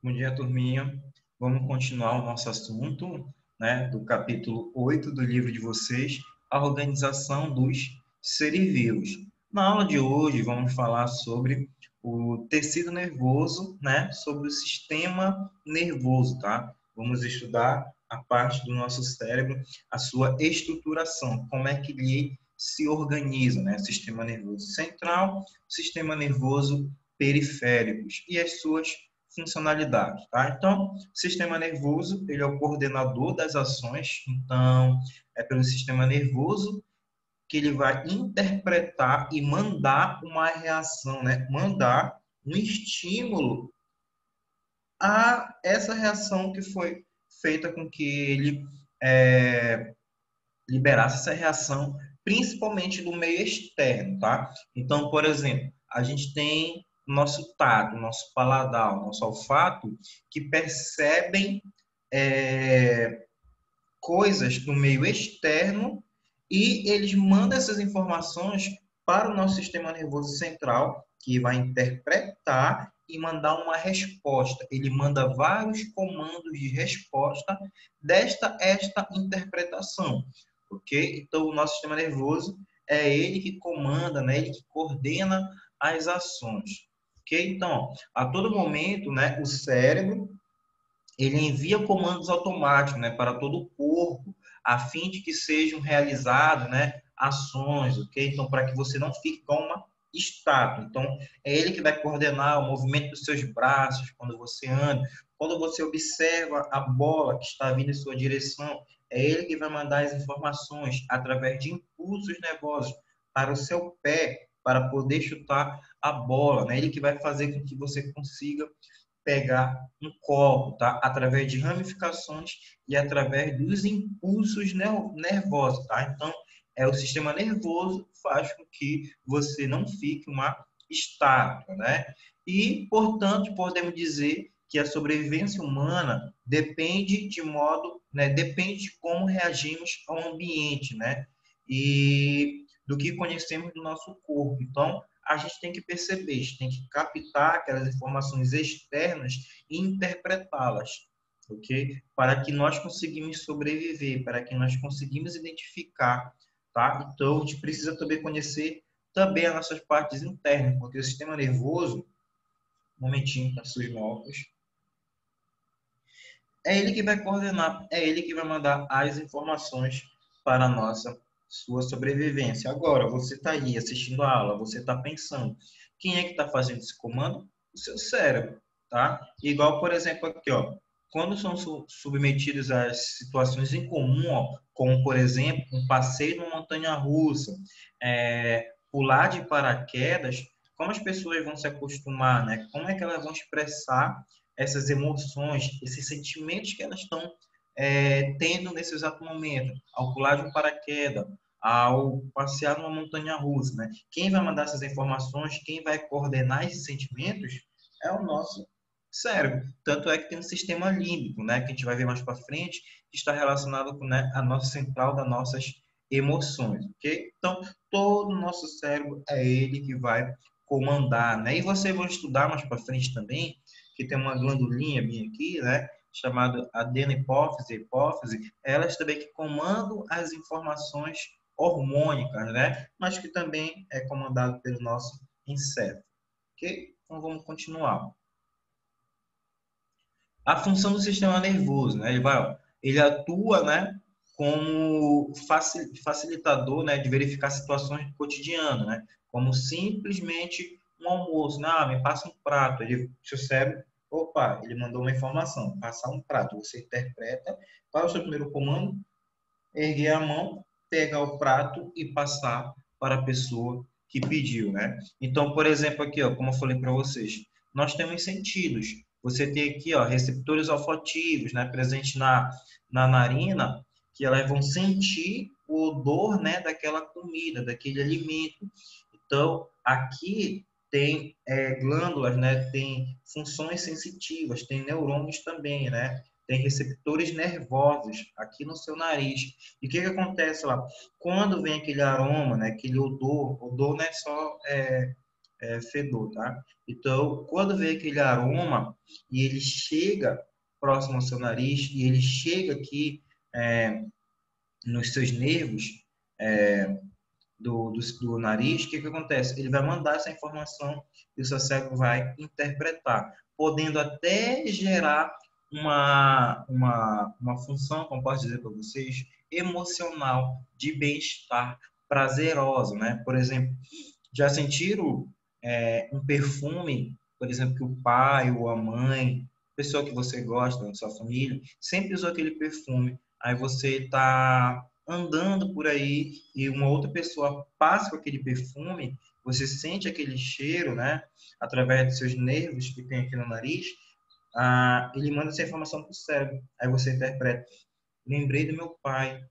Bom dia, turminha. Vamos continuar o nosso assunto, né, do capítulo 8 do livro de vocês, a organização dos seres vivos. Na aula de hoje, vamos falar sobre o tecido nervoso, né, sobre o sistema nervoso, tá? Vamos estudar a parte do nosso cérebro, a sua estruturação, como é que ele se organiza, né? Sistema nervoso central, sistema nervoso periféricos e as suas funcionalidades, tá? Então, o sistema nervoso, ele é o coordenador das ações, então, é pelo sistema nervoso que ele vai interpretar e mandar uma reação, né? Mandar um estímulo a essa reação que foi feita com que ele liberasse essa reação, principalmente do meio externo, tá? Então, por exemplo, a gente tem o nosso tato, o nosso paladar, o nosso olfato, que percebem coisas do meio externo e eles mandam essas informações para o nosso sistema nervoso central, que vai interpretar e mandar uma resposta. Ele manda vários comandos de resposta esta interpretação, ok? Então, o nosso sistema nervoso é ele que comanda, né? Ele que coordena as ações, ok? Então, a todo momento, né, o cérebro ele envia comandos automáticos, né, para todo o corpo, a fim de que sejam realizadas, né, ações, ok? Então, para que você não fique com uma estátua. Então, é ele que vai coordenar o movimento dos seus braços quando você anda. Quando você observa a bola que está vindo em sua direção, é ele que vai mandar as informações através de impulsos nervosos para o seu pé, para poder chutar a bola, né? Ele que vai fazer com que você consiga pegar um copo, tá? Através de ramificações e através dos impulsos nervosos, tá? Então, o sistema nervoso faz com que você não fique uma estátua, né? E, portanto, podemos dizer que a sobrevivência humana depende de modo, né? Depende de como reagimos ao ambiente, né? E do que conhecemos do nosso corpo. Então, a gente tem que perceber, a gente tem que captar aquelas informações externas e interpretá-las, ok? Para que nós conseguimos sobreviver, para que nós conseguimos identificar, tá? Então, a gente precisa também conhecer também as nossas partes internas, porque o sistema nervoso, um momentinho para seus óculos, é ele que vai coordenar, é ele que vai mandar as informações para a nossa sua sobrevivência. Agora, você está aí assistindo a aula, você está pensando, quem é que está fazendo esse comando? O seu cérebro, tá? Igual, por exemplo, aqui, ó, quando são submetidos a situações incomuns, ó, como, por exemplo, um passeio numa montanha-russa, pular de paraquedas, como as pessoas vão se acostumar, né? Como é que elas vão expressar essas emoções, esses sentimentos que elas estão tendo nesse exato momento, ao pular de um paraquedas, ao passear numa montanha-russa, né? Quem vai mandar essas informações, quem vai coordenar esses sentimentos é o nosso cérebro. Tanto é que tem um sistema límbico, né? Que a gente vai ver mais para frente, que está relacionado com, né, a nossa central das nossas emoções, ok? Então, todo o nosso cérebro é ele que vai comandar, né? E você vai estudar mais para frente também, que tem uma glandulinha bem aqui, né? Chamada adenohipófise, hipófise, elas também que comandam as informações hormônicas, né? Mas que também é comandado pelo nosso encéfalo, ok? Então vamos continuar. A função do sistema nervoso, né? Ele atua, né? Como facilitador, né? De verificar situações do cotidiano, né? Como simplesmente um almoço, né? Me passa um prato, seu cérebro, opa, ele mandou uma informação, passar um prato, você interpreta, qual é o seu primeiro comando? Erguer a mão, pegar o prato e passar para a pessoa que pediu, né? Então, por exemplo, aqui, ó, como eu falei para vocês, nós temos sentidos. Você tem aqui, ó, receptores olfativos, né, presentes na narina, que elas vão sentir o odor, né, daquela comida, daquele alimento. Então, aqui tem glândulas, né, tem funções sensitivas, tem neurônios também, né? Tem receptores nervosos aqui no seu nariz. E o que acontece lá? Quando vem aquele aroma, né, aquele odor não é só fedor, tá? Então, quando vem aquele aroma e ele chega próximo ao seu nariz e ele chega aqui nos seus nervos do nariz, o que acontece? Ele vai mandar essa informação e o seu cérebro vai interpretar, podendo até gerar uma função, como posso dizer para vocês, emocional, de bem-estar, prazerosa, né? Por exemplo, já sentiram um perfume, por exemplo, que o pai ou a mãe, pessoa que você gosta da sua família, sempre usou aquele perfume. Aí você está andando por aí e uma outra pessoa passa com aquele perfume, você sente aquele cheiro, né? Através dos seus nervos que tem aqui no nariz, ele manda essa informação para o cérebro. Aí você interpreta. Lembrei do meu pai,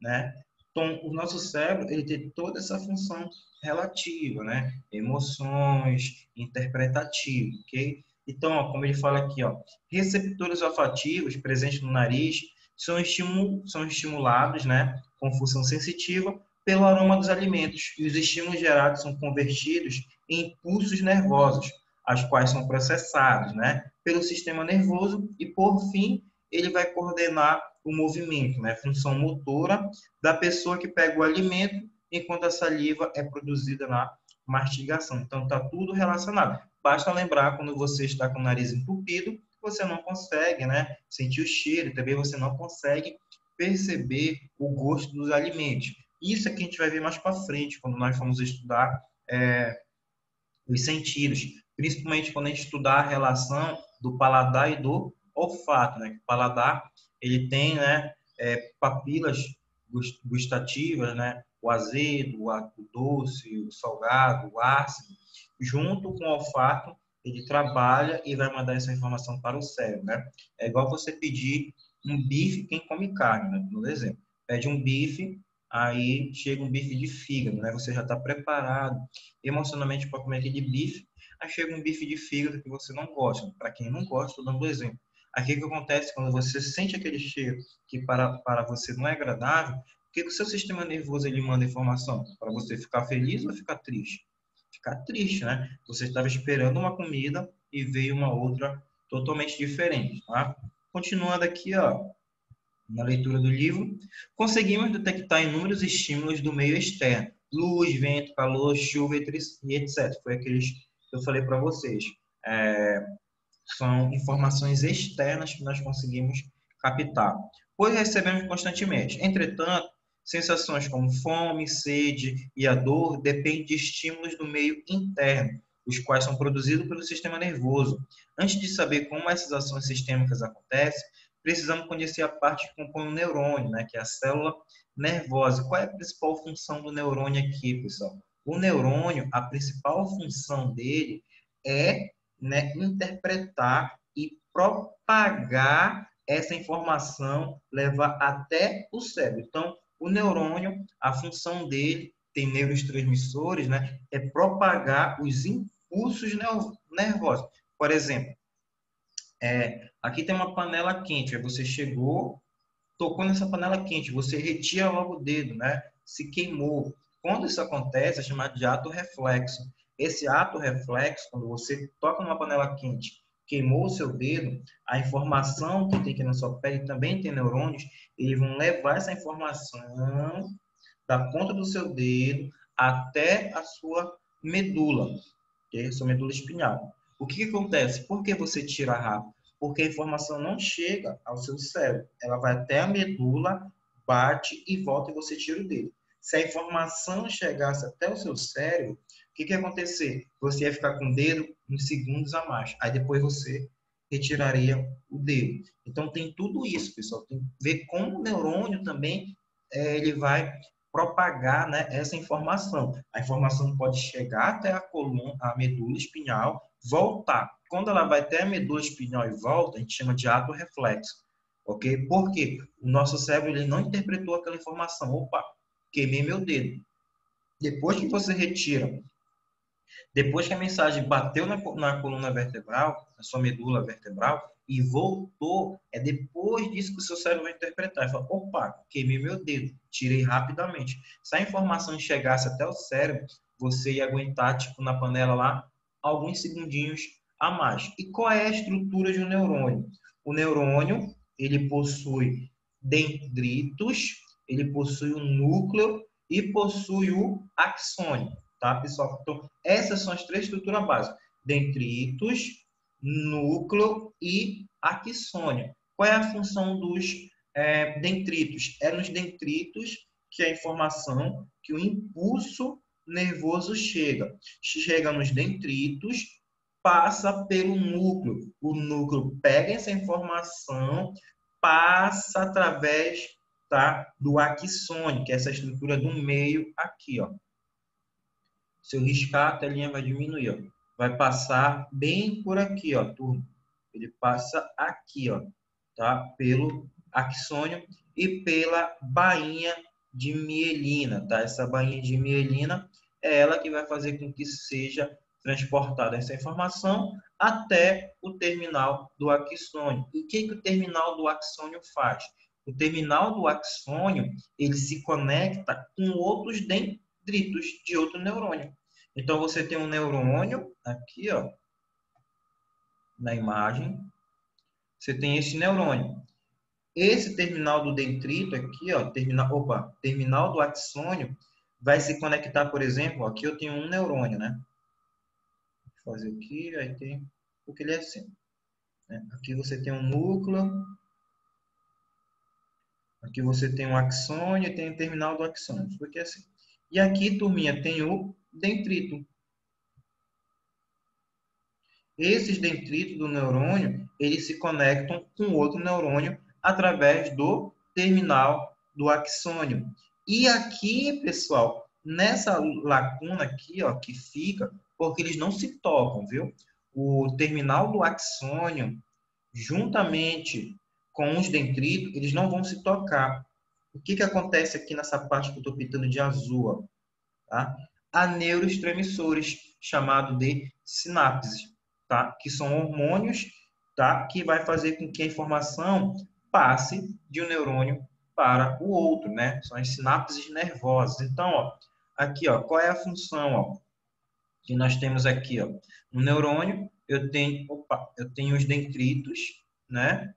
né? Então, o nosso cérebro, ele tem toda essa função relativa, né? Emoções, interpretativo, ok? Então, ó, como ele fala aqui, ó, receptores olfativos presentes no nariz são estimulados, né, com função sensitiva pelo aroma dos alimentos. E os estímulos gerados são convertidos em impulsos nervosos, as quais são processados, né, pelo sistema nervoso e, por fim, ele vai coordenar o movimento, né? Função motora da pessoa que pega o alimento enquanto a saliva é produzida na mastigação. Então, está tudo relacionado. Basta lembrar, quando você está com o nariz entupido, você não consegue, né, sentir o cheiro, também você não consegue perceber o gosto dos alimentos. Isso é que a gente vai ver mais para frente, quando nós formos estudar os sentidos, principalmente quando a gente estudar a relação do paladar e do olfato, né? O paladar, ele tem, né, papilas gustativas, né? O azedo, o doce, o salgado, o ácido. Junto com o olfato, ele trabalha e vai mandar essa informação para o cérebro, né? É igual você pedir um bife, quem come carne, né? No exemplo. Pede um bife, aí chega um bife de fígado, né? Você já está preparado emocionalmente para comer aquele bife, aí chega um bife de fígado que você não gosta. Para quem não gosta, estou dando um exemplo. Aqui o que acontece quando você sente aquele cheiro que para você não é agradável, o que o seu sistema nervoso ele manda informação? Para você ficar feliz ou ficar triste? Ficar triste, né? Você estava esperando uma comida e veio uma outra totalmente diferente, tá? Continuando aqui, ó, na leitura do livro, conseguimos detectar inúmeros estímulos do meio externo, luz, vento, calor, chuva e etc. Foi aqueles que eu falei para vocês. São informações externas que nós conseguimos captar, pois recebemos constantemente. Entretanto, sensações como fome, sede e a dor dependem de estímulos do meio interno, os quais são produzidos pelo sistema nervoso. Antes de saber como essas ações sistêmicas acontecem, precisamos conhecer a parte que compõe o neurônio, né, que é a célula nervosa. Qual é a principal função do neurônio aqui, pessoal? O neurônio, a principal função dele é, né, interpretar e propagar essa informação, levar até o cérebro. Então, o neurônio, a função dele, tem neurotransmissores, né, é propagar os impulsos nervosos. Por exemplo, aqui tem uma panela quente, aí você chegou, tocou nessa panela quente, você retira logo o dedo, né? Se queimou. Quando isso acontece, é chamado de ato reflexo. Esse ato reflexo, quando você toca numa panela quente, queimou o seu dedo, a informação que tem aqui na sua pele também tem neurônios, eles vão levar essa informação da ponta do seu dedo até a sua medula, que é a sua medula espinhal. O que acontece? Por que você tira rápido? Porque a informação não chega ao seu cérebro. Ela vai até a medula, bate e volta e você tira o dedo. Se a informação chegasse até o seu cérebro, o que ia acontecer? Você ia ficar com o dedo uns segundos a mais. Aí depois você retiraria o dedo. Então tem tudo isso, pessoal. Tem que ver como o neurônio também ele vai propagar, né, essa informação. A informação pode chegar até a coluna, a medula espinhal, voltar. Quando ela vai até a medula espinhal e volta, a gente chama de ato reflexo. Ok? Por quê? O nosso cérebro ele não interpretou aquela informação. Opa, queimei meu dedo. Depois que você retira, depois que a mensagem bateu na coluna vertebral, na sua medula vertebral, e voltou, é depois disso que o seu cérebro vai interpretar. Ele fala, opa, queimei meu dedo, tirei rapidamente. Se a informação chegasse até o cérebro, você ia aguentar, tipo, na panela lá, alguns segundinhos a mais. E qual é a estrutura de um neurônio? O neurônio, ele possui dendritos, ele possui um núcleo e possui o axônio, tá, pessoal? Então, essas são as três estruturas básicas: dendritos, núcleo e axônio. Qual é a função dos dendritos? É nos dendritos que a informação, que o impulso nervoso chega. Chega nos dendritos, passa pelo núcleo. O núcleo pega essa informação, passa através, tá, do axônio, que é essa estrutura do meio aqui, ó. Se eu riscar, a telinha vai diminuir, ó. Vai passar bem por aqui, ó, turma. Ele passa aqui, ó, tá? Pelo axônio e pela bainha de mielina, tá? Essa bainha de mielina é ela que vai fazer com que seja transportada essa informação até o terminal do axônio. E o que o terminal do axônio faz? O terminal do axônio, ele se conecta com outros dendritos de outro neurônio. Então, você tem um neurônio aqui, ó, na imagem. Você tem esse neurônio. Esse terminal do dendrito aqui, ó, terminal do axônio, vai se conectar, por exemplo, aqui eu tenho um neurônio, né? Vou fazer aqui, aí tem, porque ele é assim, né? Aqui você tem um núcleo, aqui você tem um axônio e tem o terminal do axônio, porque é assim. E aqui, turminha, tem o dendrito. Esses dendritos do neurônio, eles se conectam com outro neurônio através do terminal do axônio. E aqui, pessoal, nessa lacuna aqui, ó, que fica, porque eles não se tocam, viu? O terminal do axônio, juntamente com os dendritos, eles não vão se tocar. O que que acontece aqui nessa parte que eu estou pintando de azul, ó, tá? Há neurotransmissores, chamado de sinapses, tá? Que são hormônios, tá? Que vai fazer com que a informação passe de um neurônio para o outro, né? São as sinapses nervosas. Então, ó, aqui, ó, qual é a função, ó, que nós temos aqui, ó? No neurônio, eu tenho os dendritos, né?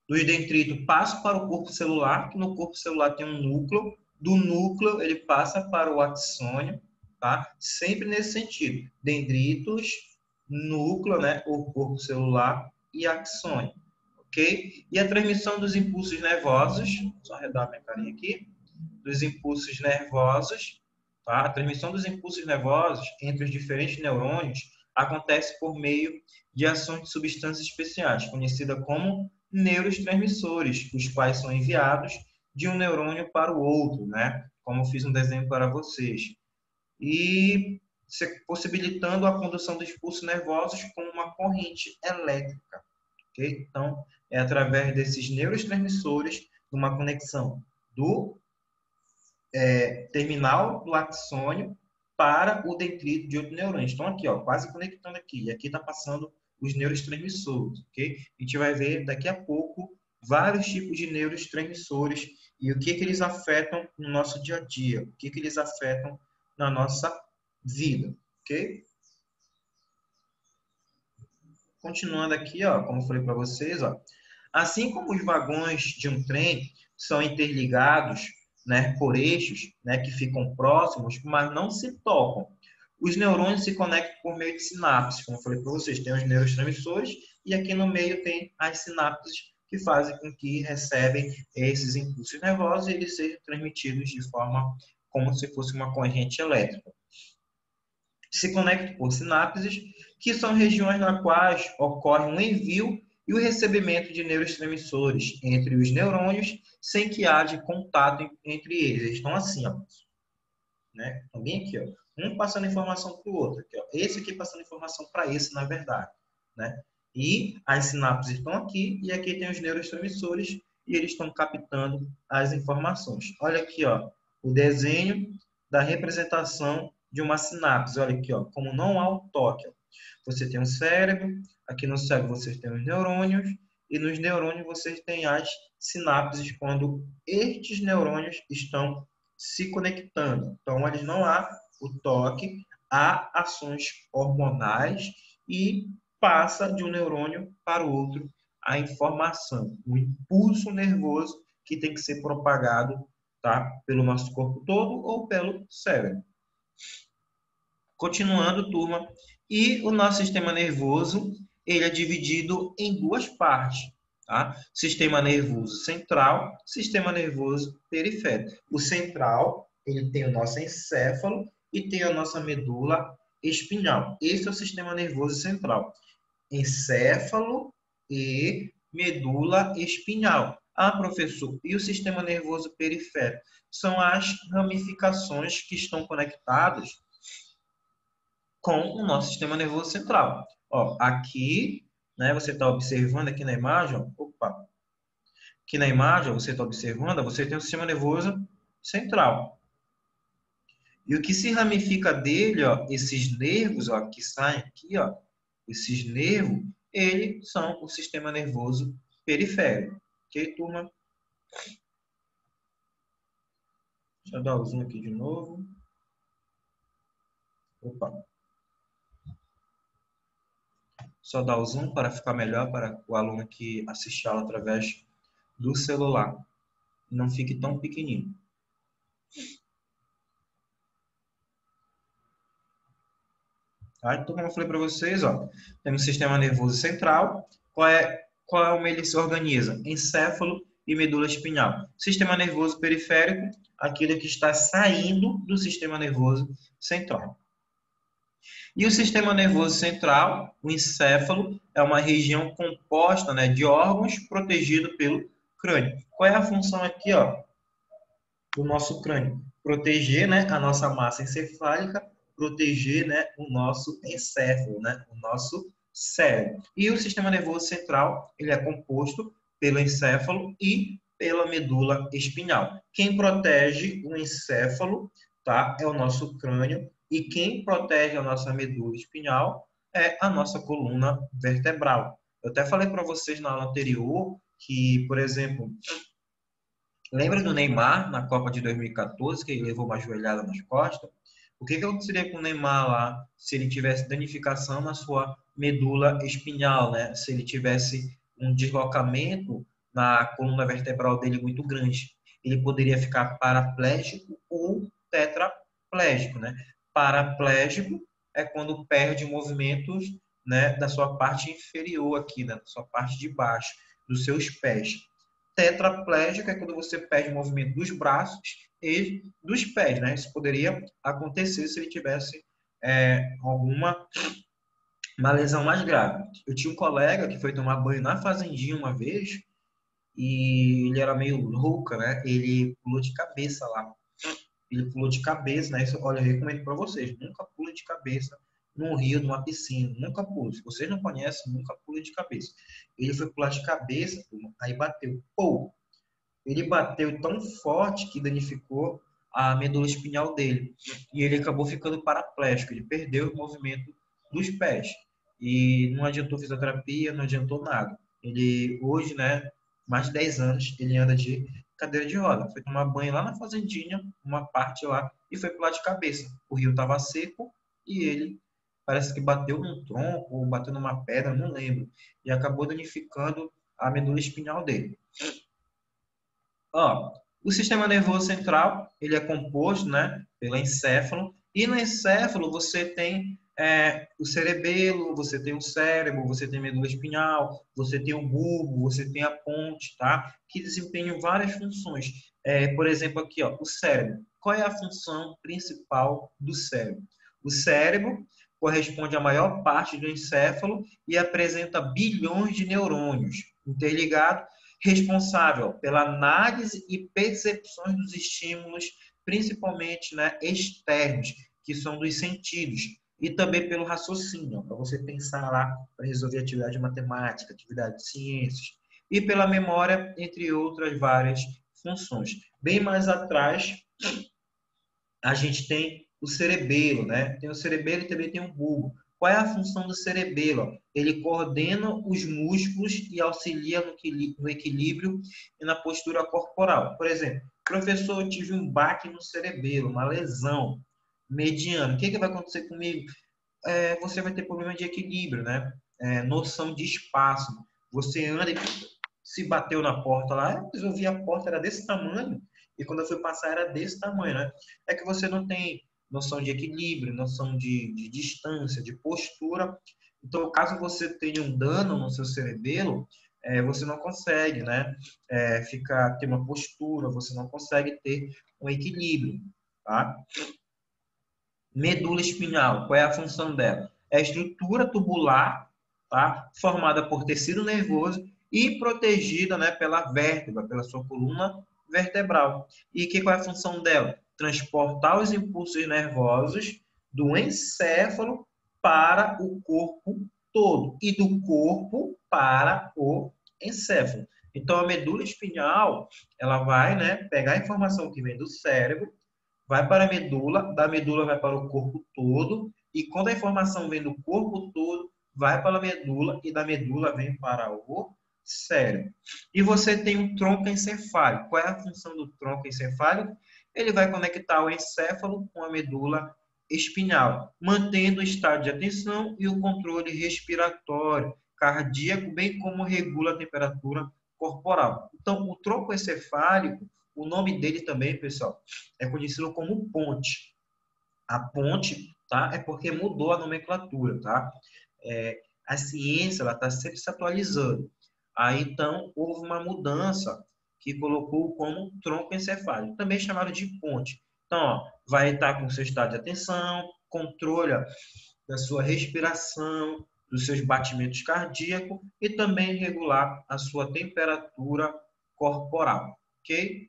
Dos dendritos passo para o corpo celular, que no corpo celular tem um núcleo. Do núcleo, ele passa para o axônio, tá? Sempre nesse sentido. Dendritos, núcleo, né? O corpo celular e axônio, ok? E a transmissão dos impulsos nervosos, só arredar minha carinha aqui, dos impulsos nervosos, tá? A transmissão dos impulsos nervosos entre os diferentes neurônios acontece por meio de ações de substâncias especiais, conhecida como neurotransmissores, os quais são enviados de um neurônio para o outro, né? Como eu fiz um desenho para vocês. E possibilitando a condução dos impulsos nervosos com uma corrente elétrica, ok? Então, é através desses neurotransmissores, uma conexão do terminal do axônio para o dendrito de outro neurônio. Estão aqui, ó, quase conectando aqui. E aqui está passando os neurotransmissores, ok? A gente vai ver daqui a pouco vários tipos de neurotransmissores e o que eles afetam no nosso dia a dia, o que eles afetam na nossa vida, ok? Continuando aqui, ó, como eu falei para vocês, ó, assim como os vagões de um trem são interligados, né, por eixos, né, que ficam próximos, mas não se tocam. Os neurônios se conectam por meio de sinapses, como eu falei para vocês, tem os neurotransmissores e aqui no meio tem as sinapses que fazem com que recebem esses impulsos nervosos e eles sejam transmitidos de forma como se fosse uma corrente elétrica. Se conectam por sinapses, que são regiões nas quais ocorre um envio e o recebimento de neurotransmissores entre os neurônios sem que haja contato entre eles. Eles estão assim, ó, né? Estão bem aqui, ó. Um passando informação para o outro. Aqui, ó. Esse aqui passando informação para esse, na verdade, né? E as sinapses estão aqui e aqui tem os neurotransmissores e eles estão captando as informações. Olha aqui, ó, o desenho da representação de uma sinapse. Olha aqui, ó, como não há o toque. Ó. Você tem um cérebro, aqui no cérebro você tem os neurônios, e nos neurônios você tem as sinapses quando estes neurônios estão se conectando. Então, eles não há o toque, há ações hormonais e passa de um neurônio para o outro a informação, o impulso nervoso que tem que ser propagado, tá, pelo nosso corpo todo ou pelo cérebro. Continuando, turma, e o nosso sistema nervoso, ele é dividido em duas partes, tá? Sistema nervoso central, sistema nervoso periférico. O central, ele tem o nosso encéfalo e tem a nossa medula espinhal. Esse é o sistema nervoso central. Encéfalo e medula espinhal. Ah, professor, e o sistema nervoso periférico? São as ramificações que estão conectadas com o nosso sistema nervoso central. Ó, aqui, né, você está observando aqui na imagem, opa, aqui na imagem você está observando, você tem o sistema nervoso central. E o que se ramifica dele, ó, esses nervos, ó, que saem aqui, ó, esses nervos, eles são o sistema nervoso periférico. Ok, turma? Deixa eu dar o zoom aqui de novo. Opa. Só dar o zoom para ficar melhor para o aluno que assiste a aula através do celular. Não fique tão pequenininho. Tá? Então, como eu falei para vocês, ó, temos o sistema nervoso central. Qual ele se organiza? Encéfalo e medula espinhal. Sistema nervoso periférico, aquilo que está saindo do sistema nervoso central. E o sistema nervoso central, o encéfalo, é uma região composta, né, de órgãos protegido pelo crânio. Qual é a função aqui, ó, do nosso crânio? Proteger, né, a nossa massa encefálica, proteger, né, o nosso encéfalo, né, o nosso cérebro. E o sistema nervoso central, ele é composto pelo encéfalo e pela medula espinhal. Quem protege o encéfalo, tá, é o nosso crânio, e quem protege a nossa medula espinhal é a nossa coluna vertebral. Eu até falei para vocês na aula anterior que, por exemplo, lembra do Neymar na Copa de 2014, que ele levou uma joelhada nas costas? O que aconteceria com o Neymar lá se ele tivesse danificação na sua medula espinhal, né? Se ele tivesse um deslocamento na coluna vertebral dele muito grande? Ele poderia ficar paraplégico ou tetraplégico, né? Paraplégico é quando perde movimentos, né, da sua parte inferior aqui, né, da sua parte de baixo, dos seus pés. Tetraplégico é quando você perde o movimento dos braços e dos pés, né? Isso poderia acontecer se ele tivesse uma lesão mais grave. Eu tinha um colega que foi tomar banho na fazendinha uma vez e ele era meio louco, né? Ele pulou de cabeça lá. Ele pulou de cabeça, né? Isso, olha, eu recomendo para vocês, nunca pule de cabeça num rio, numa piscina, nunca pule. Se vocês não conhecem, nunca pule de cabeça. Ele foi pular de cabeça, aí bateu, pô! Ele bateu tão forte que danificou a medula espinhal dele. E ele acabou ficando paraplégico. Ele perdeu o movimento dos pés. E não adiantou fisioterapia, não adiantou nada. Ele, hoje, né, mais de 10 anos, ele anda de cadeira de roda. Foi tomar banho lá na fazendinha, uma parte lá, e foi pular de cabeça. O rio estava seco e ele parece que bateu num tronco ou bateu numa pedra, não lembro. E acabou danificando a medula espinhal dele. Ó, o sistema nervoso central, ele é composto, né, pelo encéfalo, e no encéfalo você tem o cerebelo, você tem o cérebro, você tem a medula espinhal, você tem o bulbo, você tem a ponte, tá? Que desempenham várias funções. Por exemplo, aqui, ó, o cérebro. Qual é a função principal do cérebro? O cérebro corresponde à maior parte do encéfalo e apresenta bilhões de neurônios interligados, responsável pela análise e percepções dos estímulos, principalmente, né, externos, que são dos sentidos, e também pelo raciocínio, para você pensar lá, para resolver atividade de matemática, atividade de ciências, e pela memória, entre outras várias funções. Bem mais atrás, a gente tem o cerebelo, né? Tem o cerebelo e também tem o bulbo. Qual é a função do cerebelo? Ele coordena os músculos e auxilia no equilíbrio e na postura corporal. Por exemplo, professor, eu tive um baque no cerebelo, uma lesão mediana. O que vai acontecer comigo? Você vai ter problema de equilíbrio, né? Noção de espaço. Você anda e se bateu na porta lá, eu vi a porta era desse tamanho e quando eu fui passar era desse tamanho, né? É que você não tem noção de equilíbrio, noção de distância, de postura. Então, caso você tenha um dano no seu cerebelo, você não consegue, né? Ter uma postura, você não consegue ter um equilíbrio, tá? Medula espinhal, qual é a função dela? É a estrutura tubular, tá? Formada por tecido nervoso e protegida, né, pela vértebra, pela sua coluna vertebral. E qual é a função dela? Transportar os impulsos nervosos do encéfalo para o corpo todo e do corpo para o encéfalo. Então, a medula espinhal, ela vai, né, pegar a informação que vem do cérebro, vai para a medula, da medula vai para o corpo todo, e quando a informação vem do corpo todo, vai para a medula, e da medula vem para o cérebro. E você tem um tronco encefálico. Qual é a função do tronco encefálico? Ele vai conectar o encéfalo com a medula espinhal, mantendo o estado de atenção e o controle respiratório, cardíaco, bem como regula a temperatura corporal. Então, o tronco encefálico, o nome dele também, pessoal, é conhecido como ponte. A ponte, tá? É porque mudou a nomenclatura, tá? A ciência, ela está sempre se atualizando. Aí, então, houve uma mudança que colocou como tronco encefálico, também chamado de ponte. Então, ó, vai estar com seu estado de atenção, controle da sua respiração, dos seus batimentos cardíacos e também regular a sua temperatura corporal, ok?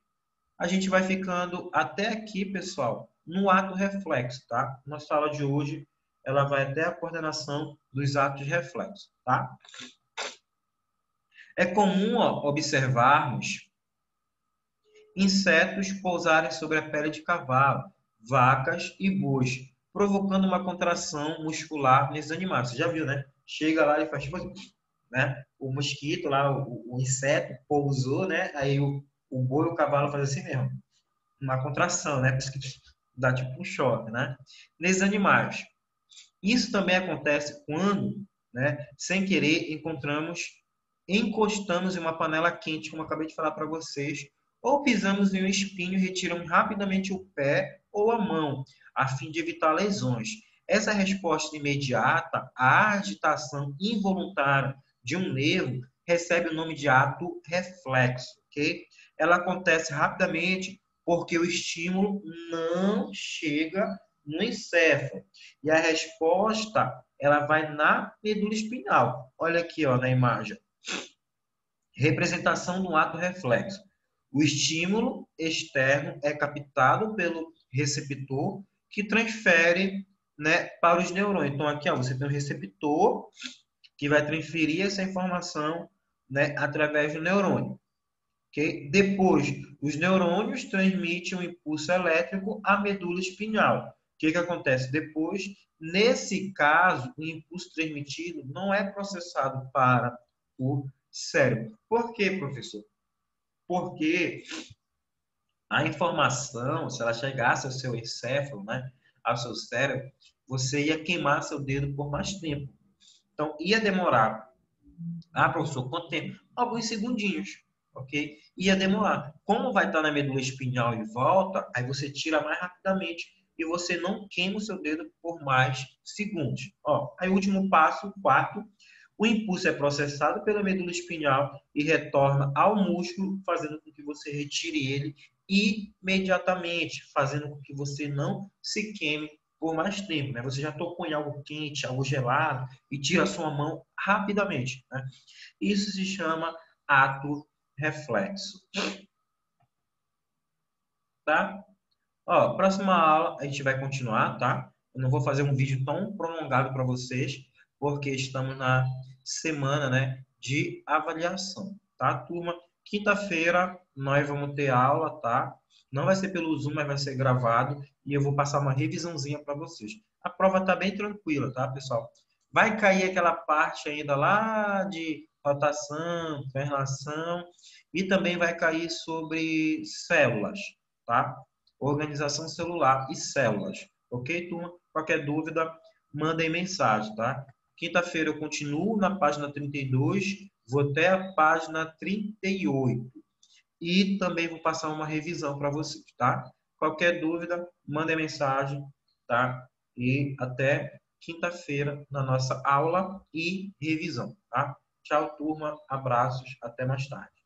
A gente vai ficando até aqui, pessoal, no ato reflexo, tá? Nossa aula de hoje, ela vai até a coordenação dos atos reflexos, tá? É comum, ó, observarmos insetos pousarem sobre a pele de cavalo, vacas e bois, provocando uma contração muscular nesses animais. Você já viu, né? Chega lá e faz tipo assim, né? O mosquito lá, o inseto pousou, né? Aí o boi e o cavalo fazem assim mesmo. Uma contração, né? Por isso que dá tipo um choque, né? Nesses animais. Isso também acontece quando, né, sem querer, encostamos em uma panela quente, como eu acabei de falar para vocês, ou pisamos em um espinho e retiramos rapidamente o pé ou a mão, a fim de evitar lesões. Essa resposta imediata à agitação involuntária de um nervo recebe o nome de ato reflexo, ok? Ela acontece rapidamente porque o estímulo não chega no encéfalo. E a resposta, ela vai na medula espinhal. Olha aqui, ó, na imagem. Representação do ato reflexo. O estímulo externo é captado pelo receptor que transfere, né, para os neurônios. Então, aqui, ó, você tem um receptor que vai transferir essa informação, né, através do neurônio. Okay? Depois, os neurônios transmitem um impulso elétrico à medula espinhal. O que acontece depois? Nesse caso, o impulso transmitido não é processado para o cérebro. Por quê, professor? Porque a informação, se ela chegasse ao seu encéfalo, né, ao seu cérebro, você ia queimar seu dedo por mais tempo. Então, ia demorar. Ah, professor, quanto tempo? Alguns segundinhos, ok? Ia demorar. Como vai estar na medula espinhal em volta, aí você tira mais rapidamente e você não queima o seu dedo por mais segundos. Ó, aí o último passo, quarto, o impulso é processado pela medula espinhal e retorna ao músculo, fazendo com que você retire ele imediatamente, fazendo com que você não se queime por mais tempo, né? Você já tocou em algo quente, algo gelado e tira a sua mão rapidamente, né? Isso se chama ato reflexo. Tá? Ó, próxima aula a gente vai continuar, tá? Eu não vou fazer um vídeo tão prolongado para vocês, porque estamos na semana, né, de avaliação, tá, turma? Quinta-feira nós vamos ter aula, tá? Não vai ser pelo Zoom, mas vai ser gravado e eu vou passar uma revisãozinha para vocês. a prova está bem tranquila, tá, pessoal? Vai cair aquela parte ainda lá de rotação, translação, e também vai cair sobre células, tá? Organização celular e células. Ok, turma? Qualquer dúvida, mandem mensagem, tá? Quinta-feira eu continuo na página 32, vou até a página 38. E também vou passar uma revisão para vocês, tá? Qualquer dúvida, mandem mensagem, tá? E até quinta-feira na nossa aula e revisão, tá? Tchau, turma. Abraços. Até mais tarde.